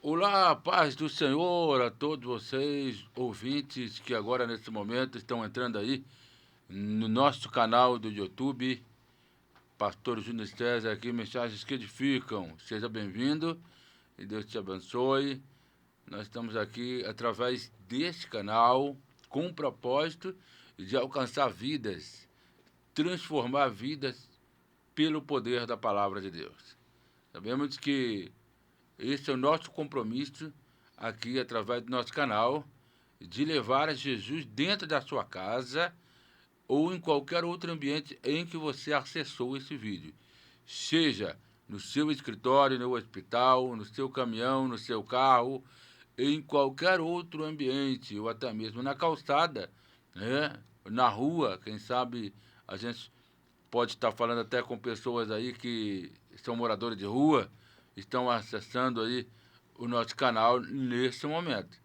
Olá, paz do Senhor a todos vocês, ouvintes que agora nesse momento estão entrando aí no nosso canal do YouTube, Pastor Júnior César aqui, mensagens que edificam. Seja bem-vindo e Deus te abençoe. Nós estamos aqui através deste canal com o propósito de alcançar vidas, transformar vidas pelo poder da palavra de Deus. Sabemos que esse é o nosso compromisso aqui através do nosso canal, de levar a Jesus dentro da sua casa ou em qualquer outro ambiente em que você acessou esse vídeo. Seja no seu escritório, no hospital, no seu caminhão, no seu carro, em qualquer outro ambiente, ou até mesmo na calçada, né? Na rua, quem sabe a gente pode estar falando até com pessoas aí que são moradores de rua, estão acessando aí o nosso canal nesse momento.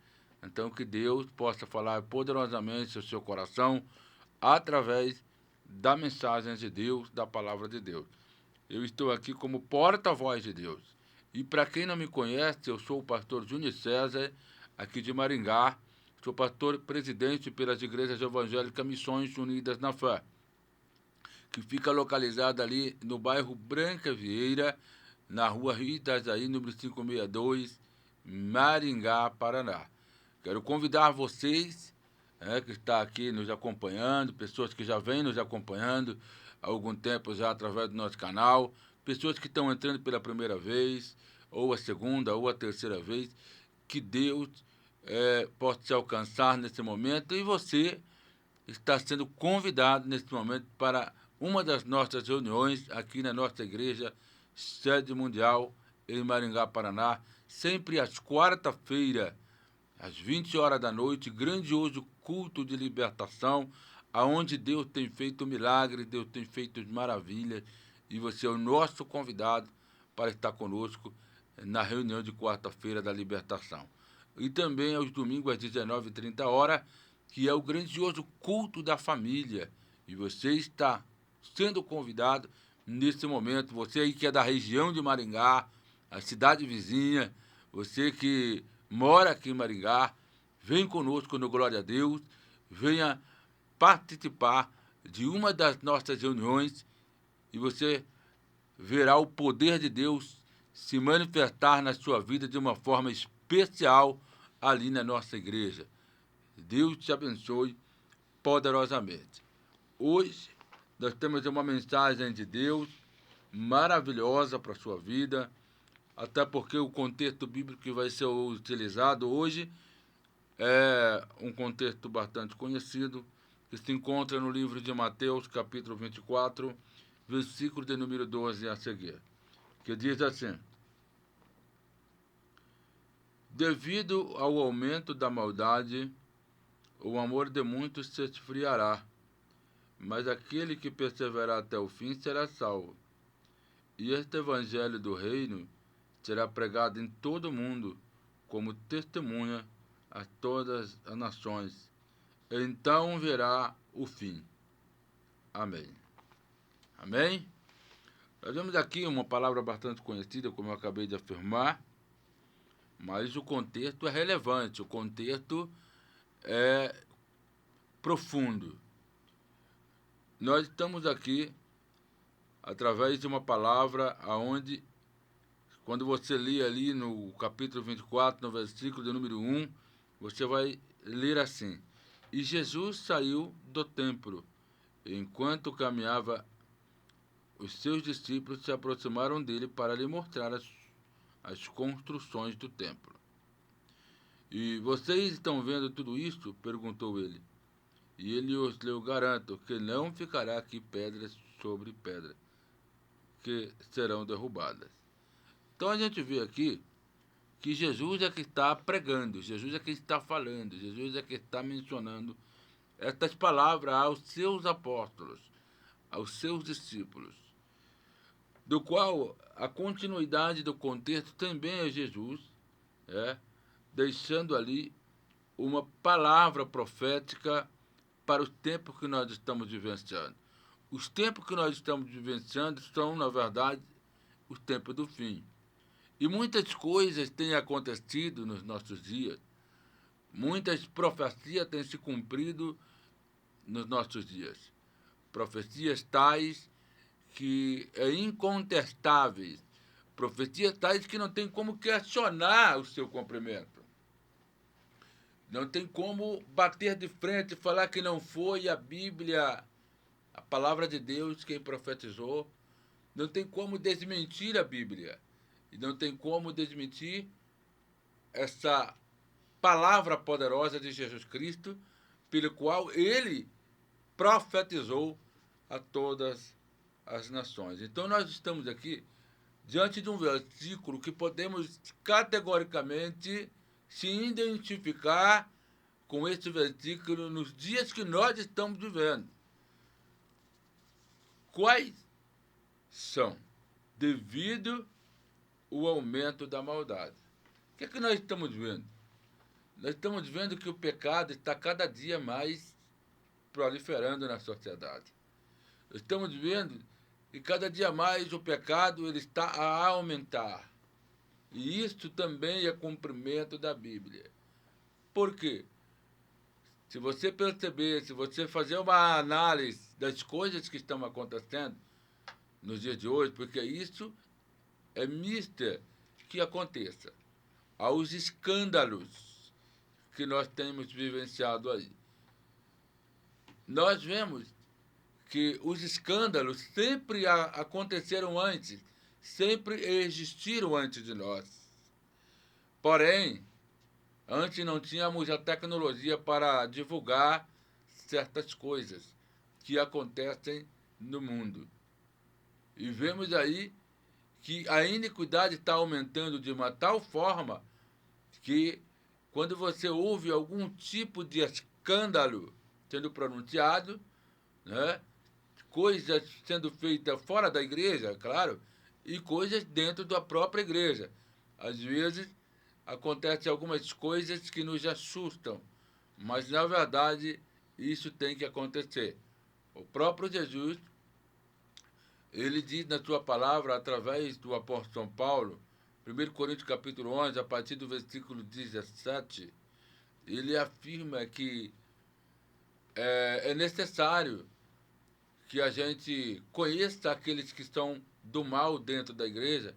Então, que Deus possa falar poderosamente ao seu coração através da mensagem de Deus, da palavra de Deus. Eu estou aqui como porta-voz de Deus. E para quem não me conhece, eu sou o pastor Júnior César, aqui de Maringá. Sou pastor presidente pelas Igrejas Evangélicas Missões Unidas na Fé, que fica localizada ali no bairro Branca Vieira, na rua Rio Itajaí, número 562, Maringá, Paraná. Quero convidar vocês, que estão aqui nos acompanhando, pessoas que já vêm nos acompanhando há algum tempo já através do nosso canal, pessoas que estão entrando pela primeira vez, ou a segunda, ou a terceira vez, que Deus possa te alcançar nesse momento e você está sendo convidado nesse momento para uma das nossas reuniões aqui na nossa igreja Sede Mundial em Maringá, Paraná, sempre às quarta-feira, às 20 horas da noite, grandioso culto de libertação, aonde Deus tem feito milagres, Deus tem feito maravilhas, e você é o nosso convidado para estar conosco na reunião de quarta-feira da libertação. E também aos domingos às 19h30, que é o grandioso culto da família. E você está sendo convidado nesse momento, você aí que é da região de Maringá, a cidade vizinha, você que mora aqui em Maringá, vem conosco no Glória a Deus, venha participar de uma das nossas reuniões e você verá o poder de Deus se manifestar na sua vida de uma forma especial ali na nossa igreja. Deus te abençoe poderosamente. Hoje nós temos uma mensagem de Deus maravilhosa para a sua vida, até porque o contexto bíblico que vai ser utilizado hoje é um contexto bastante conhecido, que se encontra no livro de Mateus, capítulo 24, versículo de número 12 a seguir, que diz assim: Devido ao aumento da maldade, o amor de muitos se esfriará, mas aquele que perseverar até o fim será salvo. E este evangelho do reino será pregado em todo o mundo como testemunha a todas as nações. Então virá o fim. Amém. Amém? Nós vemos aqui uma palavra bastante conhecida, como eu acabei de afirmar, mas o contexto é relevante, o contexto é profundo. Nós estamos aqui através de uma palavra aonde, quando você lê ali no capítulo 24, no versículo de número 1, você vai ler assim: E Jesus saiu do templo. Enquanto caminhava, os seus discípulos se aproximaram dele para lhe mostrar as construções do templo. E vocês estão vendo tudo isso? Perguntou ele. E ele lhe garanto que não ficará aqui pedra sobre pedra, que serão derrubadas. Então a gente vê aqui que Jesus é que está pregando, Jesus é que está falando, Jesus é que está mencionando estas palavras aos seus apóstolos, aos seus discípulos, do qual a continuidade do contexto também é Jesus, é, deixando ali uma palavra profética para os tempos que nós estamos vivenciando. Os tempos que nós estamos vivenciando são, na verdade, os tempos do fim. E muitas coisas têm acontecido nos nossos dias, muitas profecias têm se cumprido nos nossos dias. Profecias tais que é incontestáveis, profecias tais que não tem como questionar o seu cumprimento. Não tem como bater de frente e falar que não foi a Bíblia, a palavra de Deus, quem profetizou. Não tem como desmentir a Bíblia. E não tem como desmentir essa palavra poderosa de Jesus Cristo, pelo qual ele profetizou a todas as nações. Então nós estamos aqui diante de um versículo que podemos categoricamente se identificar com esse versículo nos dias que nós estamos vivendo. Quais são? Devido ao aumento da maldade. O que é que nós estamos vendo? Nós estamos vendo que o pecado está cada dia mais proliferando na sociedade. Estamos vendo que cada dia mais o pecado ele está a aumentar. E isso também é cumprimento da Bíblia. Por quê? Se você perceber, se você fazer uma análise das coisas que estão acontecendo nos dias de hoje, porque isso é mister que aconteça, aos escândalos que nós temos vivenciado aí. Nós vemos que os escândalos sempre aconteceram antes, sempre existiram antes de nós. Porém, antes não tínhamos a tecnologia para divulgar certas coisas que acontecem no mundo. E vemos aí que a iniquidade está aumentando de uma tal forma que, quando você ouve algum tipo de escândalo sendo pronunciado, né, coisas sendo feitas fora da igreja, claro, e coisas dentro da própria igreja. Às vezes, acontecem algumas coisas que nos assustam, mas, na verdade, isso tem que acontecer. O próprio Jesus, ele diz na sua palavra, através do apóstolo São Paulo, 1 Coríntios capítulo 11, a partir do versículo 17, ele afirma que é necessário que a gente conheça aqueles que estão do mal dentro da igreja,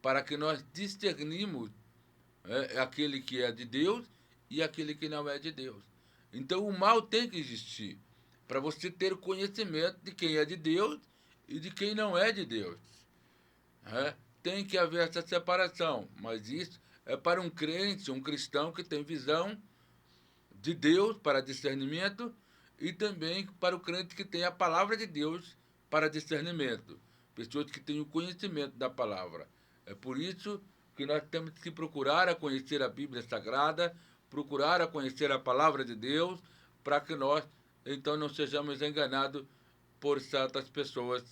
para que nós discernimos aquele que é de Deus e aquele que não é de Deus. Então o mal tem que existir, para você ter o conhecimento de quem é de Deus e de quem não é de Deus. Tem que haver essa separação, mas isso é para um crente, um cristão que tem visão de Deus para discernimento e também para o crente que tem a palavra de Deus para discernimento. Pessoas que têm o conhecimento da palavra. É por isso que nós temos que procurar a conhecer a Bíblia Sagrada, procurar a conhecer a palavra de Deus, para que nós, então, não sejamos enganados por certas pessoas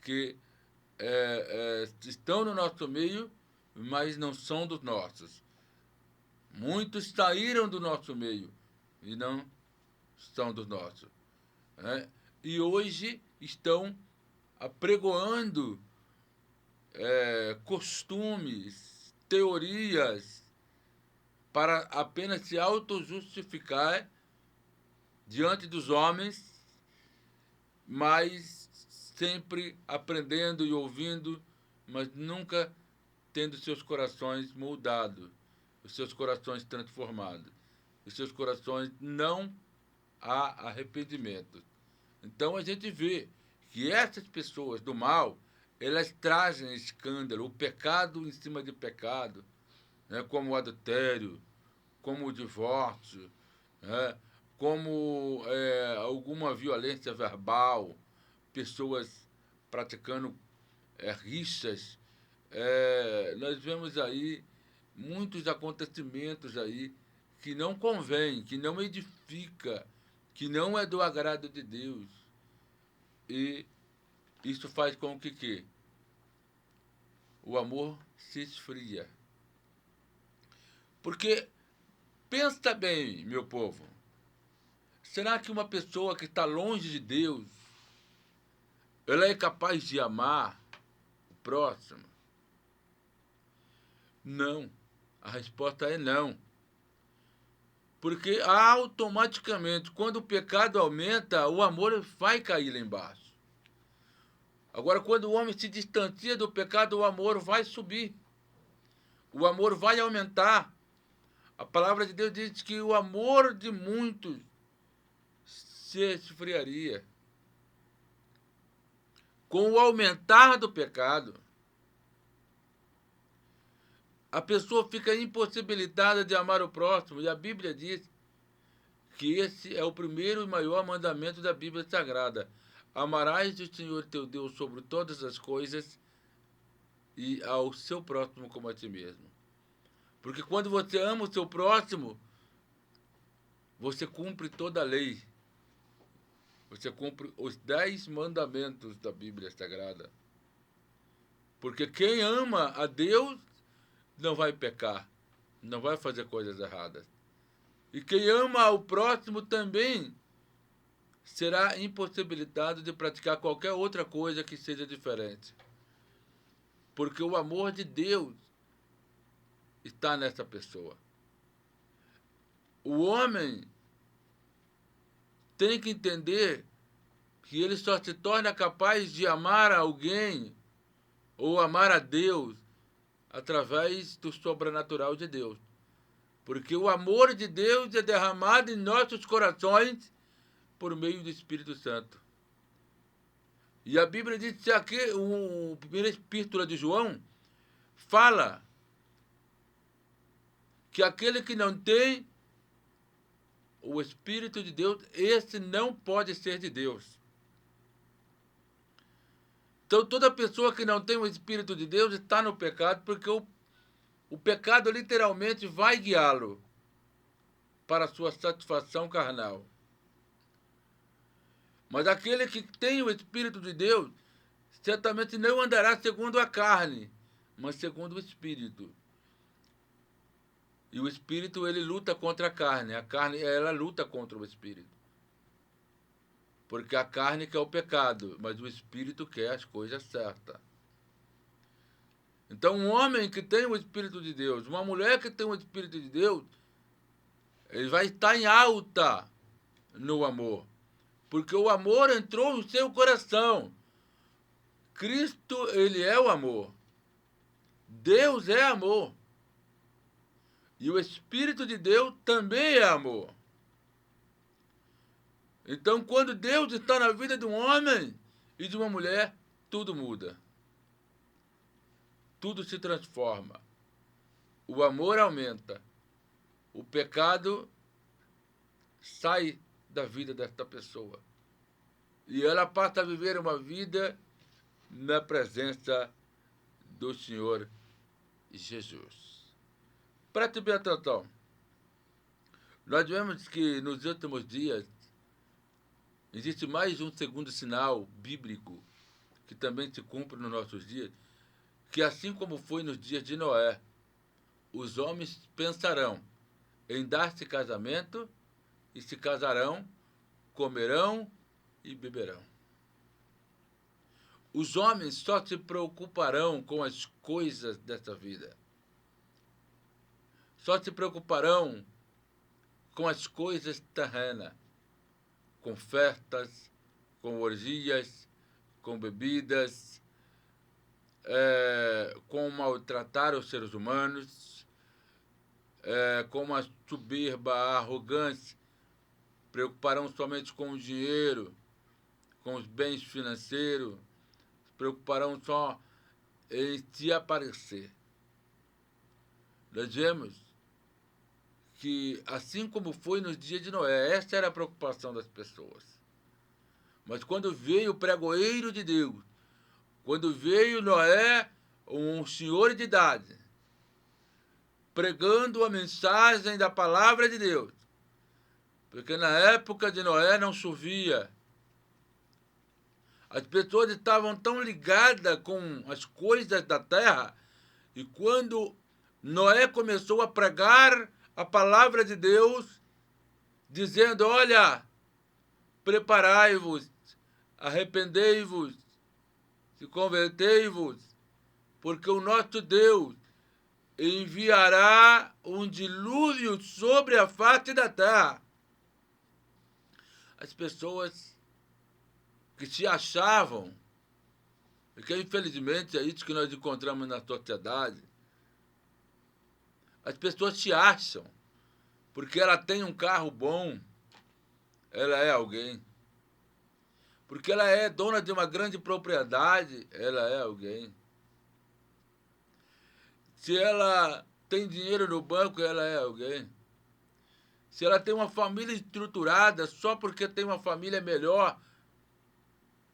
que estão no nosso meio, mas não são dos nossos. Muitos saíram do nosso meio e não são dos nossos. E hoje estão apregoando costumes, teorias, para apenas se auto-justificar diante dos homens, mas sempre aprendendo e ouvindo, mas nunca tendo seus corações moldados, os seus corações transformados, os seus corações não há arrependimento. Então a gente vê que essas pessoas do mal, elas trazem escândalo, o pecado em cima de pecado, né, como o adultério, como o divórcio, né, como alguma violência verbal, pessoas praticando rixas. Nós vemos aí muitos acontecimentos aí que não convém, que não edifica, que não é do agrado de Deus. E isso faz com que o amor se esfria. Porque, pensa bem, meu povo, será que uma pessoa que está longe de Deus, ela é capaz de amar o próximo? Não. A resposta é não. Porque automaticamente, quando o pecado aumenta, o amor vai cair lá embaixo. Agora, quando o homem se distancia do pecado, o amor vai subir. O amor vai aumentar. A palavra de Deus diz que o amor de muitos se esfriaria. Com o aumentar do pecado, a pessoa fica impossibilitada de amar o próximo. E a Bíblia diz que esse é o primeiro e maior mandamento da Bíblia Sagrada. Amarás o Senhor teu Deus sobre todas as coisas e ao seu próximo como a ti mesmo. Porque quando você ama o seu próximo, você cumpre toda a lei. Você cumpre os 10 mandamentos da Bíblia Sagrada. Porque quem ama a Deus não vai pecar, não vai fazer coisas erradas. E quem ama ao próximo também será impossibilitado de praticar qualquer outra coisa que seja diferente. Porque o amor de Deus está nessa pessoa. O homem tem que entender que ele só se torna capaz de amar alguém ou amar a Deus através do sobrenatural de Deus. Porque o amor de Deus é derramado em nossos corações por meio do Espírito Santo. E a Bíblia diz que aqui, a primeira epístola de João fala que aquele que não tem o Espírito de Deus, esse não pode ser de Deus. Então, toda pessoa que não tem o Espírito de Deus está no pecado, porque o pecado literalmente vai guiá-lo para a sua satisfação carnal. Mas aquele que tem o Espírito de Deus, certamente não andará segundo a carne, mas segundo o Espírito. E o Espírito, ele luta contra a carne, ela luta contra o Espírito. Porque a carne quer o pecado, mas o Espírito quer as coisas certas. Então, um homem que tem o Espírito de Deus, uma mulher que tem o Espírito de Deus, ele vai estar em alta no amor. Porque o amor entrou no seu coração. Cristo, ele é o amor. Deus é amor. E o Espírito de Deus também é amor. Então, quando Deus está na vida de um homem e de uma mulher, tudo muda. Tudo se transforma. O amor aumenta. O pecado sai da vida desta pessoa. E ela passa a viver uma vida na presença do Senhor Jesus. Preste bem atenção. Nós vemos que nos últimos dias existe mais um segundo sinal bíblico que também se cumpre nos nossos dias, que assim como foi nos dias de Noé, os homens pensarão em dar-se casamento e se casarão, comerão e beberão. Os homens só se preocuparão com as coisas dessa vida. Só se preocuparão com as coisas terrenas, com festas, com orgias, com bebidas, com maltratar os seres humanos, com a soberba, a arrogância, preocuparão somente com o dinheiro, com os bens financeiros, se preocuparão só em se aparecer. Nós vemos que, assim como foi nos dias de Noé, essa era a preocupação das pessoas. Mas quando veio o pregoeiro de Deus, quando veio Noé, um senhor de idade, pregando a mensagem da palavra de Deus, porque na época de Noé não chovia. As pessoas estavam tão ligadas com as coisas da terra, e quando Noé começou a pregar a palavra de Deus, dizendo: olha, preparai-vos, arrependei-vos, se convertei-vos, porque o nosso Deus enviará um dilúvio sobre a face da terra. As pessoas que se achavam, porque infelizmente é isso que nós encontramos na sociedade, as pessoas se acham, porque ela tem um carro bom, ela é alguém. Porque ela é dona de uma grande propriedade, ela é alguém. Se ela tem dinheiro no banco, ela é alguém. Se ela tem uma família estruturada, só porque tem uma família melhor,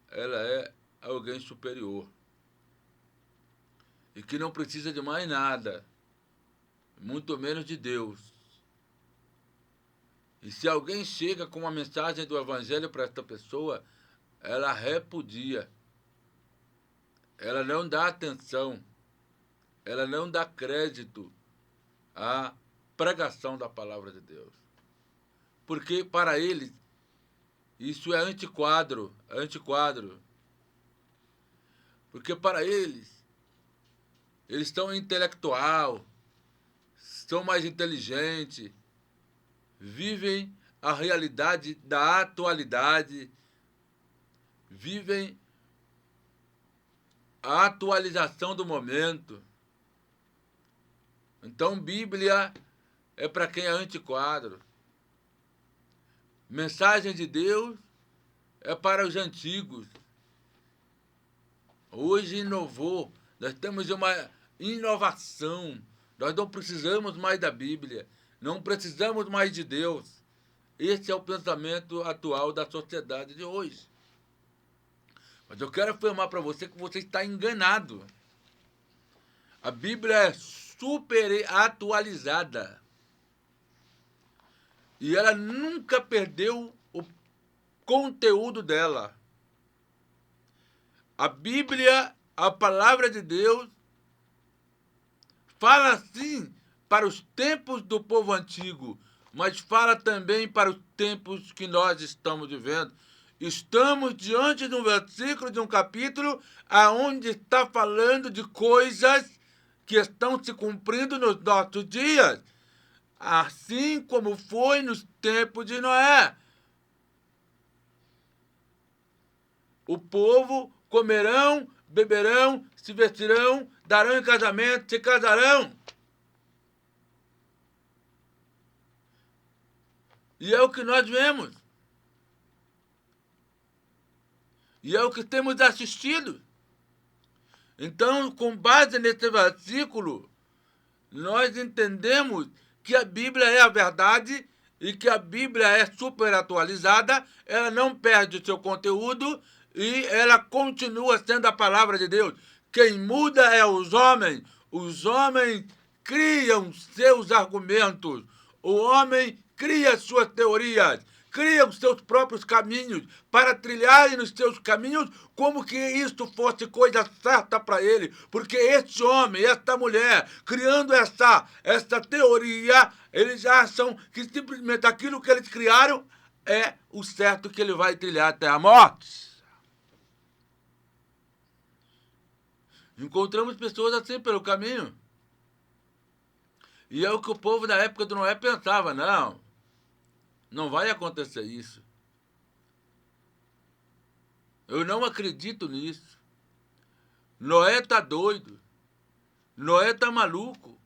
ela é alguém superior. E que não precisa de mais nada, muito menos de Deus. E se alguém chega com uma mensagem do Evangelho para esta pessoa, ela repudia. Ela não dá atenção. Ela não dá crédito à pregação da palavra de Deus. Porque para eles isso é antiquadro, antiquadro. Porque para eles estão intelectual, são mais inteligentes, vivem a realidade da atualidade, vivem a atualização do momento. Então, Bíblia é para quem é antiquadro. Mensagem de Deus é para os antigos. Hoje inovou. Nós temos uma inovação. Nós não precisamos mais da Bíblia. Não precisamos mais de Deus. Esse é o pensamento atual da sociedade de hoje. Mas eu quero afirmar para você que você está enganado. A Bíblia é super atualizada. E ela nunca perdeu o conteúdo dela. A Bíblia, a palavra de Deus, fala sim para os tempos do povo antigo, mas fala também para os tempos que nós estamos vivendo. Estamos diante de um versículo, de um capítulo, aonde está falando de coisas que estão se cumprindo nos nossos dias, assim como foi nos tempos de Noé. O povo comerão, beberão, se vestirão, darão em casamento, se casarão. E é o que nós vemos. E é o que temos assistido. Então, com base nesse versículo, nós entendemos que a Bíblia é a verdade e que a Bíblia é super atualizada, ela não perde o seu conteúdo e ela continua sendo a palavra de Deus. Quem muda é os homens criam seus argumentos, o homem cria suas teorias, cria os seus próprios caminhos para trilharem nos seus caminhos como que isso fosse coisa certa para ele. Porque este homem, esta mulher, criando essa teoria, eles acham que simplesmente aquilo que eles criaram é o certo que ele vai trilhar até a morte. Encontramos pessoas assim pelo caminho. E é o que o povo da época do Noé pensava, não vai acontecer isso. Eu não acredito nisso. Noé tá doido. Noé tá maluco.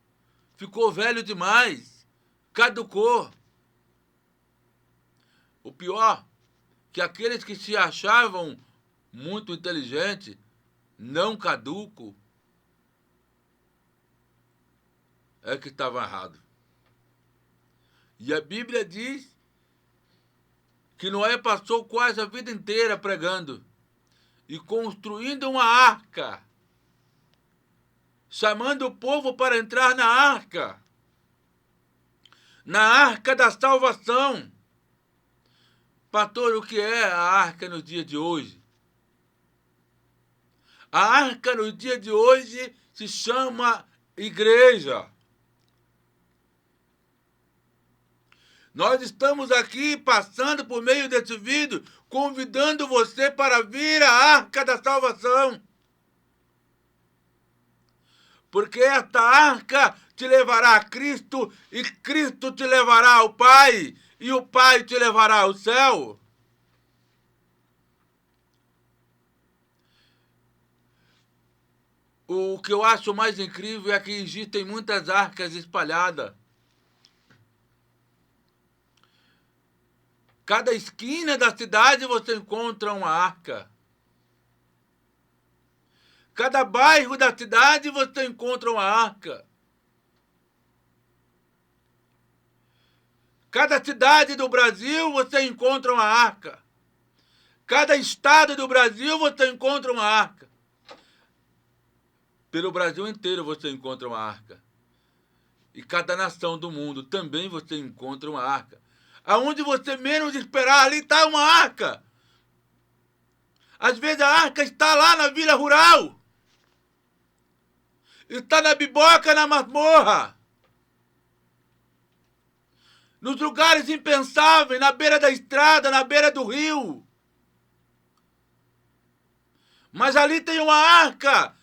Ficou velho demais. Caducou. O pior, que aqueles que se achavam muito inteligentes, não caduco, é que estava errado. E a Bíblia diz que Noé passou quase a vida inteira pregando e construindo uma arca, chamando o povo para entrar na arca da salvação. Pastor, o que é a arca no dia de hoje? A arca no dia de hoje se chama igreja. Nós estamos aqui passando por meio desse vídeo, convidando você para vir à arca da salvação. Porque esta arca te levará a Cristo e Cristo te levará ao Pai e o Pai te levará ao céu. O que eu acho mais incrível é que existem muitas arcas espalhadas. Cada esquina da cidade você encontra uma arca. Cada bairro da cidade você encontra uma arca. Cada cidade do Brasil você encontra uma arca. Cada estado do Brasil você encontra uma arca. Pelo Brasil inteiro você encontra uma arca. E cada nação do mundo também você encontra uma arca. Aonde você menos esperar, ali está uma arca. Às vezes a arca está lá na vila rural. Está na biboca, na masmorra. Nos lugares impensáveis, na beira da estrada, na beira do rio. Mas ali tem uma arca.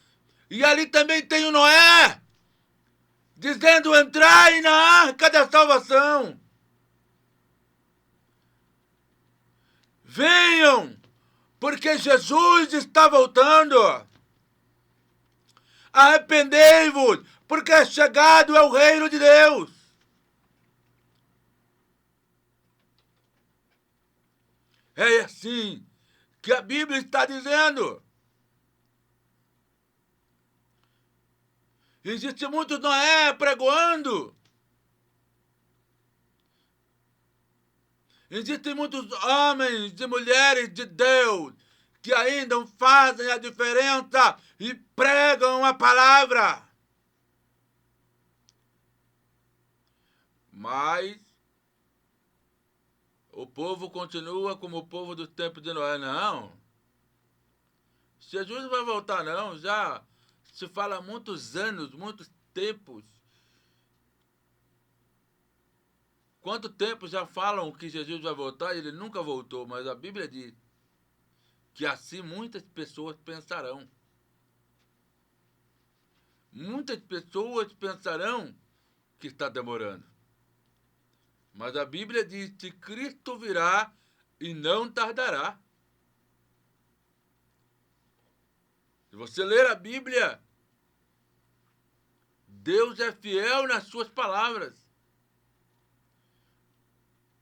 E ali também tem o Noé, dizendo: entrai na arca da salvação. Venham, porque Jesus está voltando. Arrependei-vos, porque chegado é o reino de Deus. É assim que a Bíblia está dizendo. Existe muito Noé pregoando. Existem muitos homens e mulheres de Deus que ainda fazem a diferença e pregam a palavra. Mas o povo continua como o povo do tempo de Noé. Não. Jesus não vai voltar, não. Já se fala há muitos anos, muitos tempos. Quanto tempo já falam que Jesus vai voltar e ele nunca voltou, mas a Bíblia diz que assim muitas pessoas pensarão. Muitas pessoas pensarão que está demorando. Mas a Bíblia diz que Cristo virá e não tardará. Se você ler a Bíblia, Deus é fiel nas suas palavras.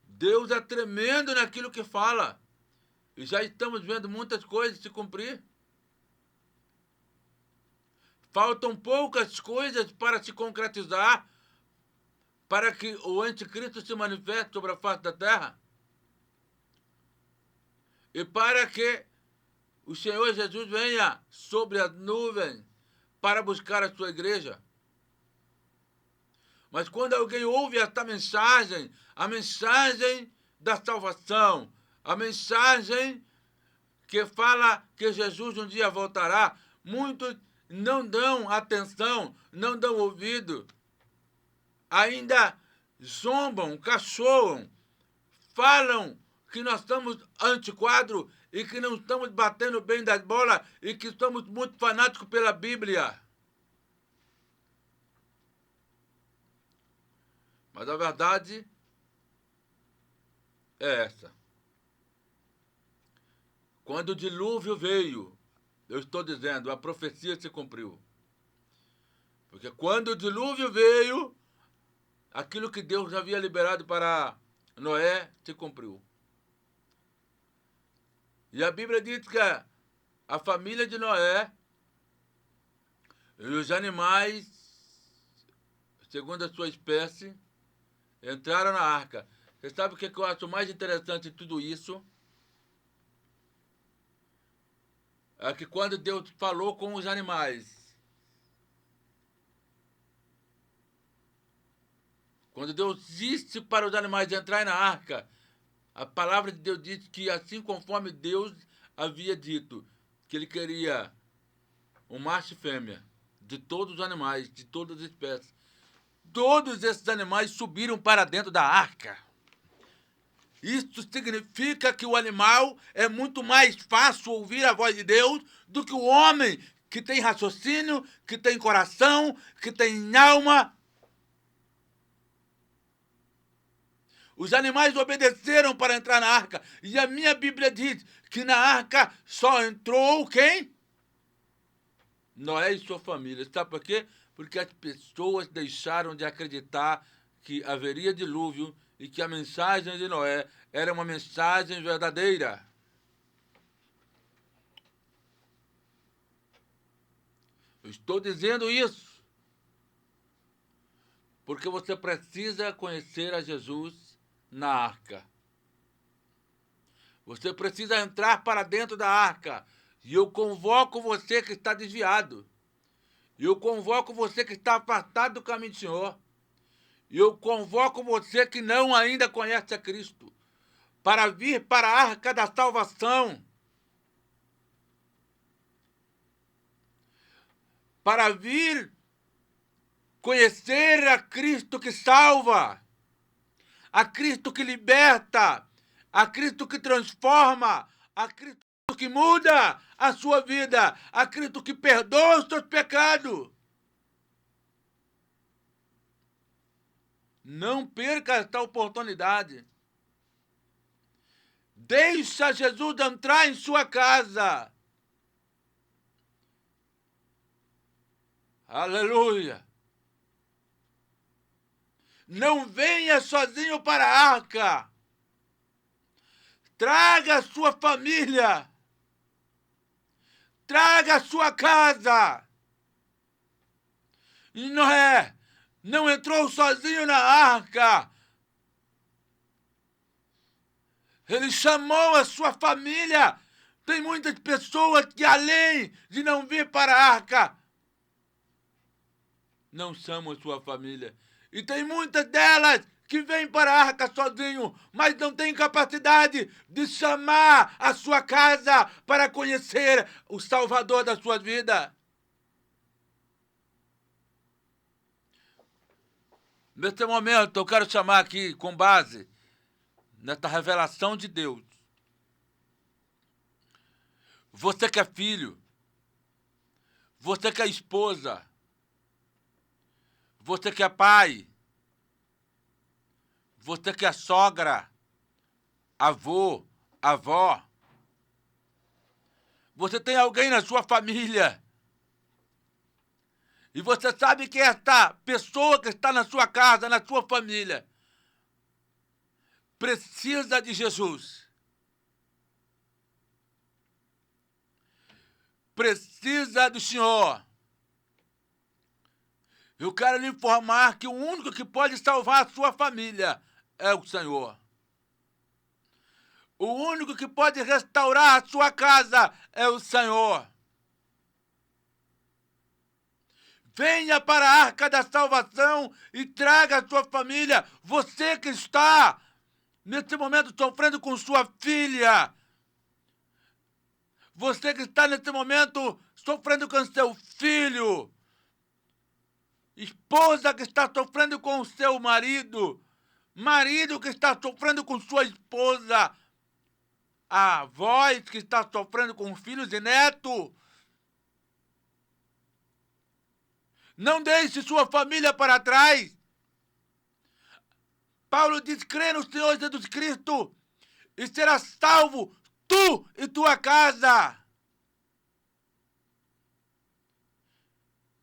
Deus é tremendo naquilo que fala. E já estamos vendo muitas coisas se cumprir. Faltam poucas coisas para se concretizar, para que o anticristo se manifeste sobre a face da terra. E para que o Senhor Jesus venha sobre as nuvens para buscar a sua igreja. Mas quando alguém ouve esta mensagem, a mensagem da salvação, a mensagem que fala que Jesus um dia voltará, muitos não dão atenção, não dão ouvido, ainda zombam, cachoam, falam que nós estamos antiquadro e que não estamos batendo bem das bolas e que somos muito fanáticos pela Bíblia. Mas a verdade é essa. Quando o dilúvio veio, eu estou dizendo, a profecia se cumpriu. Porque quando o dilúvio veio, aquilo que Deus havia liberado para Noé se cumpriu. E a Bíblia diz que a família de Noé e os animais, segundo a sua espécie, entraram na arca. Você sabe o que eu acho mais interessante de tudo isso? É que quando Deus falou com os animais, quando Deus disse para os animais entrarem na arca, a palavra de Deus diz que assim conforme Deus havia dito, que ele queria um macho e fêmea de todos os animais, de todas as espécies. Todos esses animais subiram para dentro da arca. Isso significa que o animal é muito mais fácil ouvir a voz de Deus do que o homem que tem raciocínio, que tem coração, que tem alma. Os animais obedeceram para entrar na arca. E a minha Bíblia diz que na arca só entrou quem? Noé e sua família. Sabe por quê? Porque as pessoas deixaram de acreditar que haveria dilúvio e que a mensagem de Noé era uma mensagem verdadeira. Eu estou dizendo isso porque você precisa conhecer a Jesus na arca. Você precisa entrar para dentro da arca. E eu convoco você que está desviado. Eu convoco você que está afastado do caminho do Senhor. Eu convoco você que não ainda conhece a Cristo para vir para a arca da salvação. Para vir conhecer a Cristo que salva, a Cristo que liberta, a Cristo que transforma, a Cristo que muda a sua vida, a Cristo que perdoa os seus pecados. Não perca esta oportunidade. Deixa Jesus entrar em sua casa. Aleluia. Não venha sozinho para a arca. Traga a sua família. Traga a sua casa. E Noé não entrou sozinho na arca. Ele chamou a sua família. Tem muitas pessoas que, além de não vir para a arca, não chamam a sua família. E tem muitas delas que vêm para a arca sozinho, mas não têm capacidade de chamar a sua casa para conhecer o Salvador da sua vida. Nesse momento, eu quero chamar aqui, com base nessa revelação de Deus, você que é filho, você que é esposa, você que é pai, você que é sogra, avô, avó, você tem alguém na sua família e você sabe que esta pessoa que está na sua casa, na sua família, precisa de Jesus. Precisa do Senhor. Eu quero lhe informar que o único que pode salvar a sua família é o Senhor. O único que pode restaurar a sua casa é o Senhor. Venha para a arca da salvação e traga a sua família. Você que está, nesse momento, sofrendo com sua filha. Você que está, nesse momento, sofrendo com seu filho. Esposa que está sofrendo com o seu marido. Marido que está sofrendo com sua esposa. Avós que está sofrendo com filhos e netos. Não deixe sua família para trás. Paulo diz: crê no Senhor Jesus Cristo e será salvo tu e tua casa.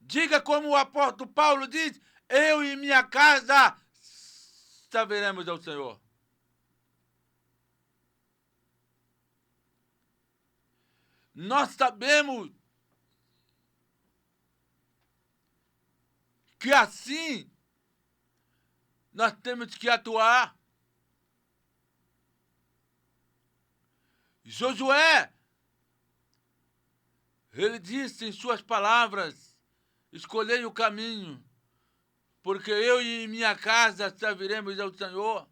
Diga como o apóstolo Paulo diz: eu e minha casa serviremos ao Senhor. Nós sabemos que assim nós temos que atuar. Josué, ele disse em suas palavras: escolhei o caminho, porque eu e minha casa serviremos ao Senhor.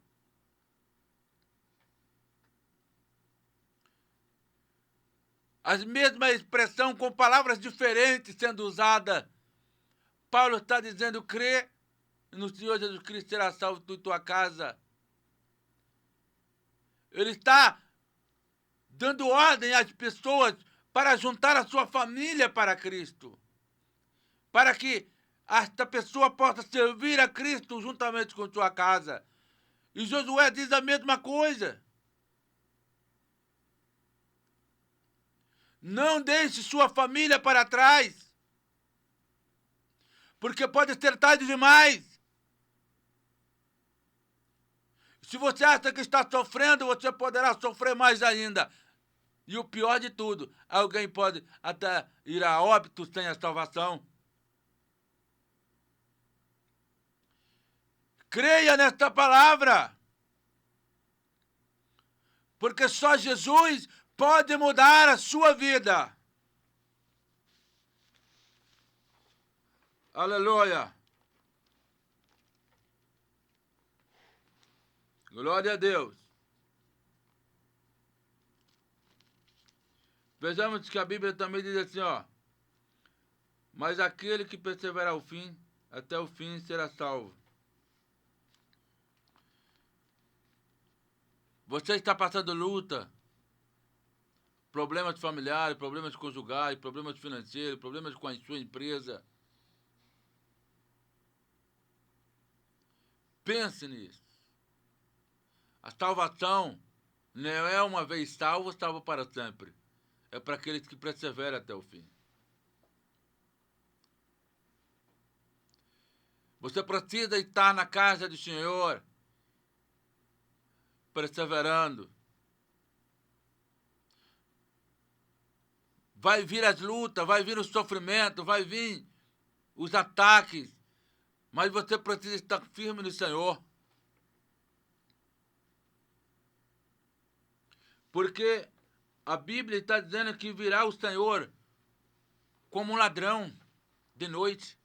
As mesmas expressões com palavras diferentes sendo usadas. Paulo está dizendo: crê no Senhor Jesus Cristo, será salvo tu e tua casa. Ele está dando ordem às pessoas para juntar a sua família para Cristo, para que esta pessoa possa servir a Cristo juntamente com sua casa. E Josué diz a mesma coisa. Não deixe sua família para trás, porque pode ser tarde demais. Se você acha que está sofrendo, você poderá sofrer mais ainda. E o pior de tudo, alguém pode até ir a óbito sem a salvação. Creia nesta palavra, porque só Jesus pode mudar a sua vida. Aleluia. Glória a Deus. Vejamos que a Bíblia também diz assim, ó. Mas aquele que perseverar ao fim, até o fim será salvo. Você está passando luta, problemas familiares, problemas conjugais, problemas financeiros, problemas com a sua empresa. Pense nisso. A salvação não é uma vez salvo, salvo para sempre. É para aqueles que perseveram até o fim. Você precisa estar na casa do Senhor, perseverando. Vai vir as lutas, vai vir o sofrimento, vai vir os ataques, mas você precisa estar firme no Senhor. Porque a Bíblia está dizendo que virá o Senhor como um ladrão de noite.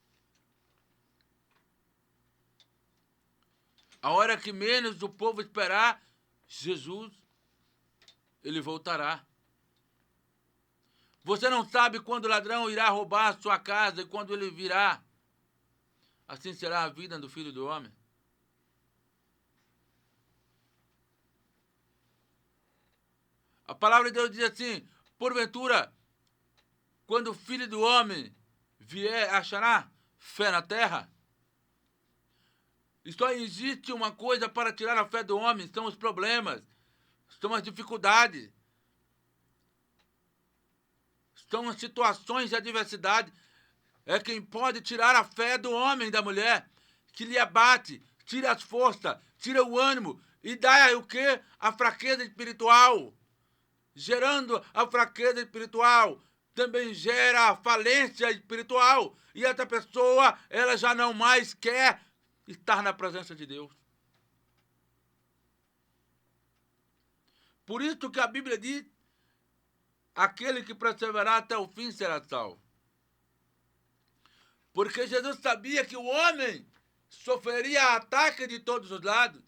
A hora que menos o povo esperar, Jesus, ele voltará. Você não sabe quando o ladrão irá roubar a sua casa e quando ele virá. Assim será a vida do Filho do Homem. A palavra de Deus diz assim, porventura, quando o Filho do Homem vier, achará fé na terra? E só existe uma coisa para tirar a fé do homem, são os problemas, são as dificuldades, são as situações de adversidade. É quem pode tirar a fé do homem e da mulher, que lhe abate, tira as forças, tira o ânimo e dá o quê? A fraqueza espiritual. Gerando a fraqueza espiritual, também gera a falência espiritual. E essa pessoa, ela já não mais quer estar na presença de Deus. Por isso que a Bíblia diz, aquele que perseverar até o fim será salvo. Porque Jesus sabia que o homem sofreria ataque de todos os lados.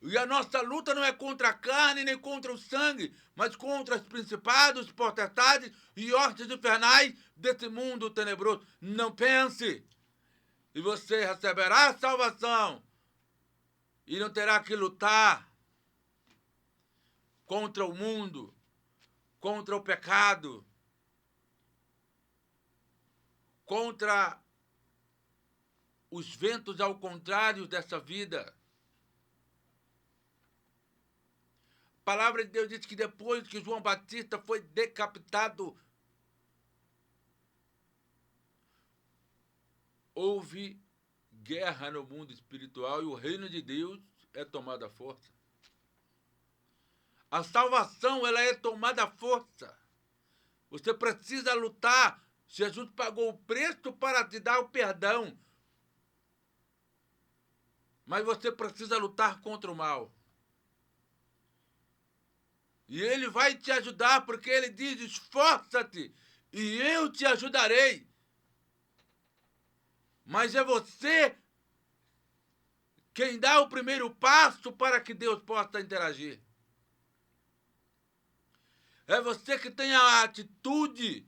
E a nossa luta não é contra a carne nem contra o sangue, mas contra os principados, potestades e hostes infernais desse mundo tenebroso. Não pense. E você receberá a salvação e não terá que lutar contra o mundo, contra o pecado, contra os ventos ao contrário dessa vida. A palavra de Deus diz que depois que João Batista foi decapitado, houve guerra no mundo espiritual e o reino de Deus é tomado à força. A salvação, ela é tomada à força. Você precisa lutar. Jesus pagou o preço para te dar o perdão. Mas você precisa lutar contra o mal. E ele vai te ajudar, porque ele diz, esforça-te e eu te ajudarei. Mas é você quem dá o primeiro passo para que Deus possa interagir. É você que tem a atitude.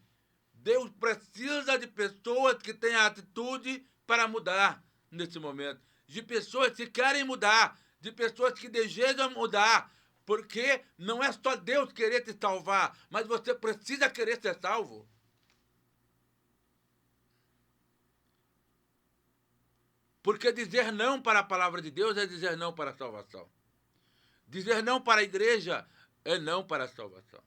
Deus precisa de pessoas que têm a atitude para mudar nesse momento. De pessoas que querem mudar, de pessoas que desejam mudar. Porque não é só Deus querer te salvar, mas você precisa querer ser salvo. Porque dizer não para a palavra de Deus é dizer não para a salvação. Dizer não para a igreja é não para a salvação.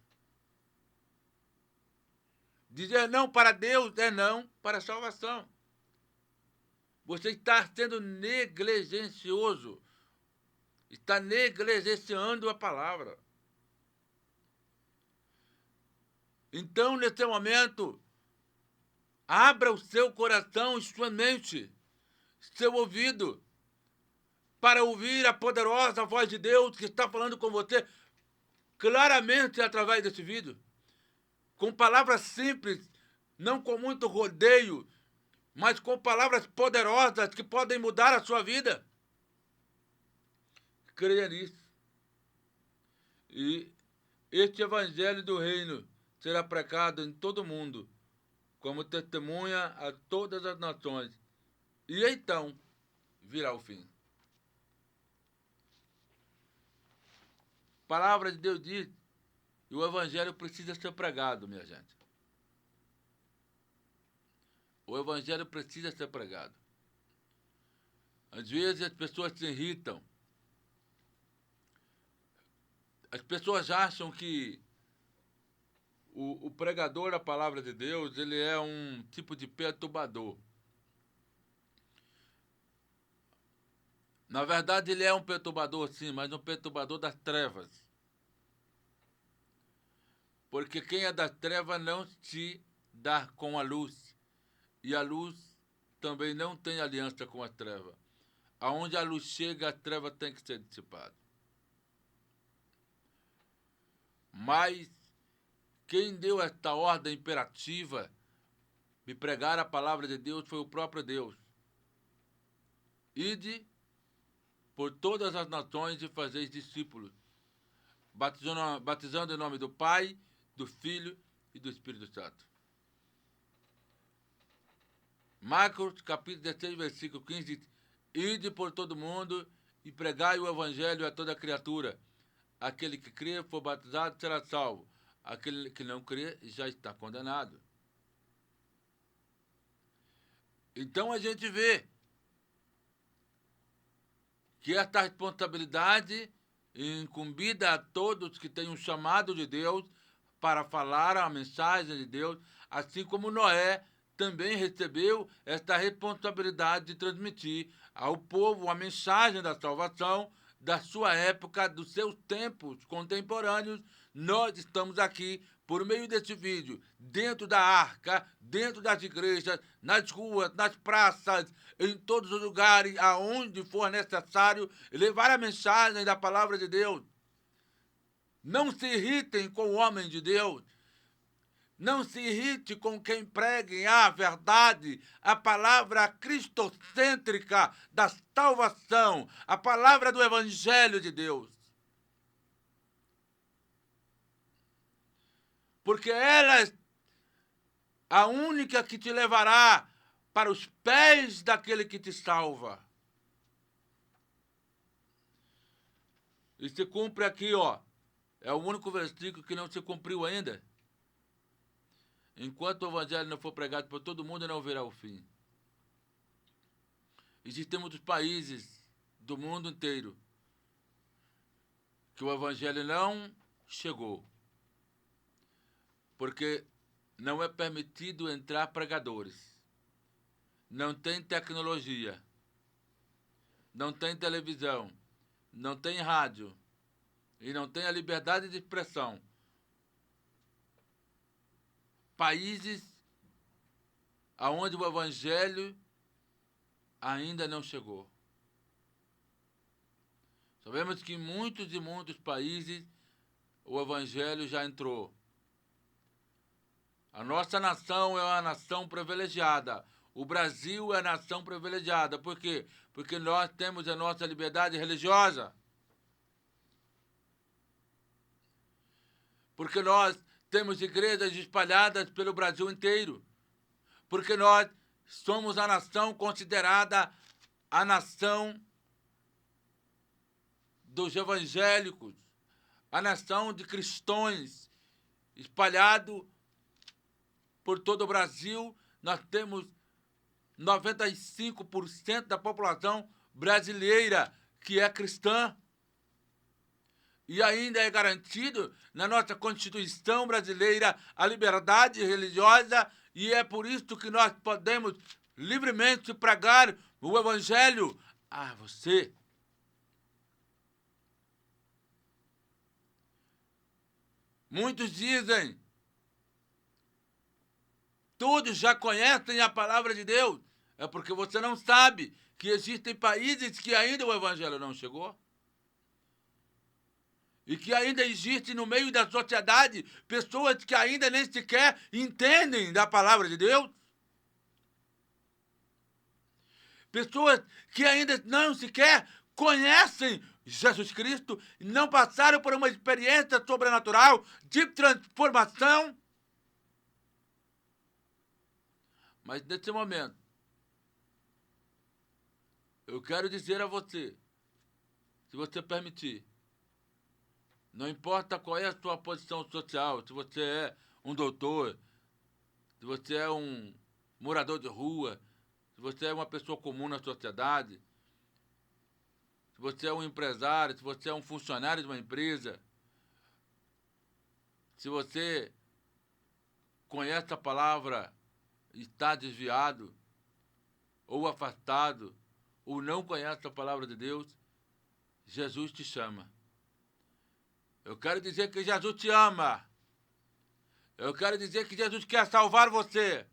Dizer não para Deus é não para a salvação. Você está sendo negligencioso. Está negligenciando a palavra. Então, nesse momento, abra o seu coração e sua mente, seu ouvido, para ouvir a poderosa voz de Deus que está falando com você claramente através desse vídeo. Com palavras simples, não com muito rodeio, mas com palavras poderosas que podem mudar a sua vida. Creia nisso. E este evangelho do reino será pregado em todo o mundo, como testemunha a todas as nações. E então virá o fim. A palavra de Deus diz que o evangelho precisa ser pregado, minha gente. O evangelho precisa ser pregado. Às vezes as pessoas se irritam. As pessoas acham que o pregador da palavra de Deus, ele é um tipo de perturbador. Na verdade, ele é um perturbador, sim, mas um perturbador das trevas. Porque quem é das trevas não se dá com a luz. E a luz também não tem aliança com a treva. Aonde a luz chega, a treva tem que ser dissipada. Mas quem deu esta ordem imperativa de pregar a palavra de Deus foi o próprio Deus. Ide por todas as nações e fazeis discípulos, batizando em nome do Pai, do Filho e do Espírito Santo. Marcos, capítulo 16, versículo 15, diz: ide por todo mundo e pregai o evangelho a toda criatura. Aquele que crê, for batizado, será salvo. Aquele que não crê, já está condenado. Então a gente vê que esta responsabilidade incumbida a todos que têm um chamado de Deus para falar a mensagem de Deus, assim como Noé também recebeu esta responsabilidade de transmitir ao povo a mensagem da salvação da sua época, dos seus tempos contemporâneos. Nós estamos aqui por meio desse vídeo, dentro da arca, dentro das igrejas, nas ruas, nas praças, em todos os lugares, aonde for necessário, levar a mensagem da palavra de Deus. Não se irritem com o homem de Deus. Não se irrite com quem pregue a verdade, a palavra cristocêntrica da salvação, a palavra do Evangelho de Deus. Porque ela é a única que te levará para os pés daquele que te salva. E se cumpre aqui, ó. É o único versículo que não se cumpriu ainda. Enquanto o evangelho não for pregado por todo mundo, não verá o fim. Existem muitos países do mundo inteiro que o evangelho não chegou. Porque não é permitido entrar pregadores. Não tem tecnologia. Não tem televisão. Não tem rádio. E não tem a liberdade de expressão. Países onde o evangelho ainda não chegou. Sabemos que em muitos e muitos países o evangelho já entrou. A nossa nação é uma nação privilegiada. O Brasil é a nação privilegiada. Por quê? Porque nós temos a nossa liberdade religiosa. Porque nós temos igrejas espalhadas pelo Brasil inteiro. Porque nós somos a nação considerada a nação dos evangélicos, a nação de cristãos, espalhado por todo o Brasil. Nós temos 95% da população brasileira que é cristã. E ainda é garantido na nossa Constituição brasileira a liberdade religiosa, e é por isso que nós podemos livremente pregar o Evangelho a você. Muitos dizem, todos já conhecem a palavra de Deus. É porque você não sabe que existem países que ainda o Evangelho não chegou. E que ainda existe no meio da sociedade pessoas que ainda nem sequer entendem da palavra de Deus. Pessoas que ainda não sequer conhecem Jesus Cristo, não passaram por uma experiência sobrenatural de transformação. Mas nesse momento, eu quero dizer a você, se você permitir, não importa qual é a sua posição social, se você é um doutor, se você é um morador de rua, se você é uma pessoa comum na sociedade, se você é um empresário, se você é um funcionário de uma empresa, se você conhece a palavra, está desviado, ou afastado, ou não conhece a palavra de Deus, Jesus te chama. Eu quero dizer que Jesus te ama. Eu quero dizer que Jesus quer salvar você.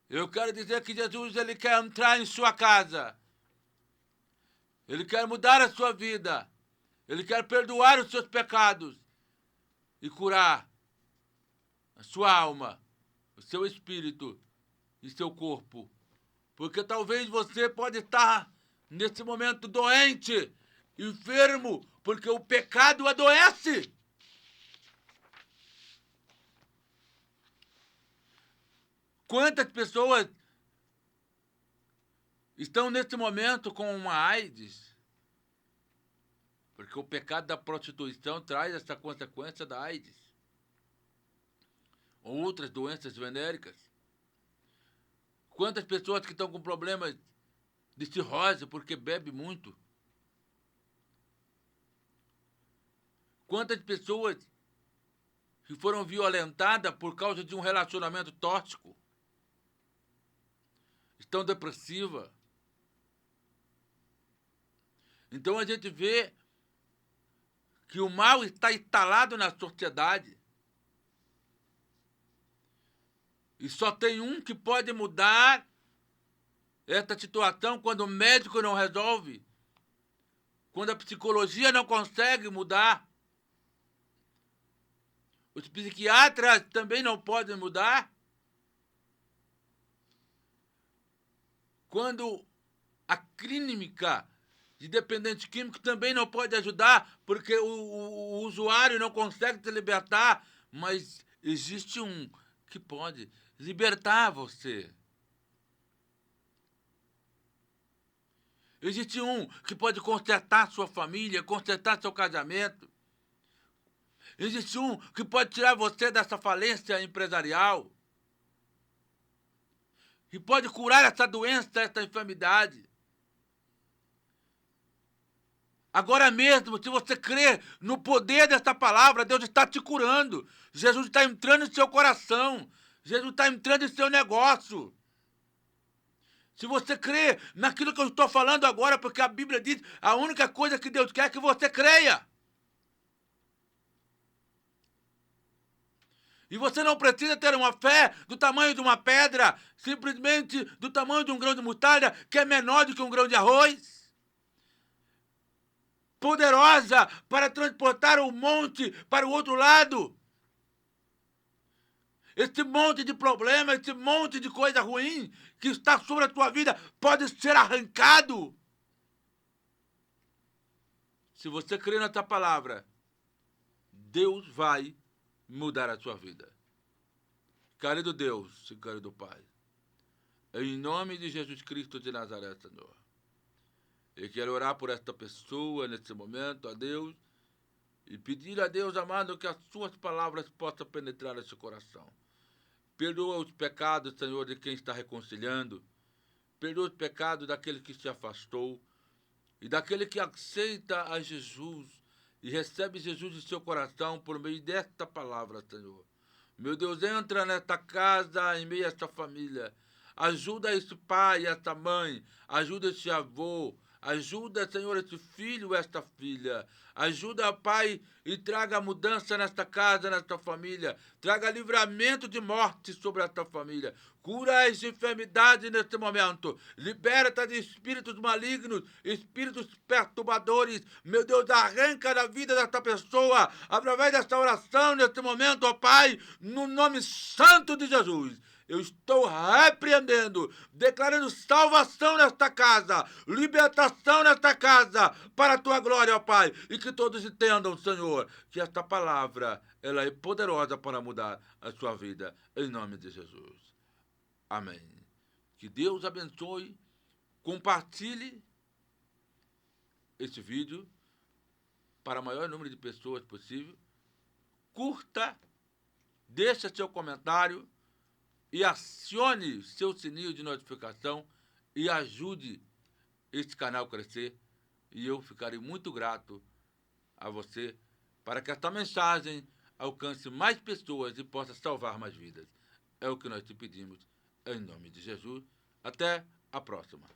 Eu quero dizer que Jesus, ele quer entrar em sua casa. Ele quer mudar a sua vida. Ele quer perdoar os seus pecados e curar a sua alma, o seu espírito e seu corpo. Porque talvez você pode estar nesse momento doente, enfermo, porque o pecado adoece. Quantas pessoas estão nesse momento com uma AIDS? Porque o pecado da prostituição traz essa consequência da AIDS. Ou outras doenças venéricas. Quantas pessoas que estão com problemas de cirrose porque bebe muito? Quantas pessoas que foram violentadas por causa de um relacionamento tóxico? Estão depressivas. Então a gente vê que o mal está instalado na sociedade. E só tem um que pode mudar essa situação quando o médico não resolve, quando a psicologia não consegue mudar. Os psiquiatras também não podem mudar. Quando a clínica de dependente químico também não pode ajudar, porque o usuário não consegue se libertar, mas existe um que pode libertar você. Existe um que pode consertar sua família, consertar seu casamento. Existe um que pode tirar você dessa falência empresarial. Que pode curar essa doença, essa enfermidade. Agora mesmo, se você crer no poder dessa palavra, Deus está te curando. Jesus está entrando em seu coração. Jesus está entrando em seu negócio. Se você crê naquilo que eu estou falando agora, porque a Bíblia diz, a única coisa que Deus quer é que você creia. E você não precisa ter uma fé do tamanho de uma pedra, simplesmente do tamanho de um grão de mostarda, que é menor do que um grão de arroz. Poderosa para transportar o monte para o outro lado. Esse monte de problema, esse monte de coisa ruim que está sobre a tua vida pode ser arrancado. Se você crer nessa palavra, Deus vai mudar a sua vida. Querido Deus e querido Pai, em nome de Jesus Cristo de Nazaré, Senhor, eu quero orar por esta pessoa nesse momento, a Deus, e pedir a Deus, amado, que as suas palavras possam penetrar nesse coração. Perdoa os pecados, Senhor, de quem está reconciliando. Perdoa os pecados daquele que se afastou e daquele que aceita a Jesus e recebe Jesus em seu coração por meio desta palavra, Senhor. Meu Deus, entra nesta casa, em meio a esta família. Ajuda esse pai, esta mãe. Ajuda esse avô. Ajuda, Senhor, esse filho, esta filha. Ajuda, Pai, e traga mudança nesta casa, nesta família. Traga livramento de morte sobre esta família. Cura as enfermidades neste momento. Liberta de espíritos malignos, espíritos perturbadores. Meu Deus, arranca da vida desta pessoa através desta oração neste momento, ó Pai, no nome santo de Jesus. Eu estou repreendendo, declarando salvação nesta casa, libertação nesta casa, para a tua glória, ó Pai. E que todos entendam, Senhor, que esta palavra, ela é poderosa para mudar a sua vida, em nome de Jesus. Amém. Que Deus abençoe, compartilhe esse vídeo para o maior número de pessoas possível, curta, deixa seu comentário, e acione seu sininho de notificação e ajude este canal a crescer. E eu ficarei muito grato a você para que esta mensagem alcance mais pessoas e possa salvar mais vidas. É o que nós te pedimos, em nome de Jesus. Até a próxima.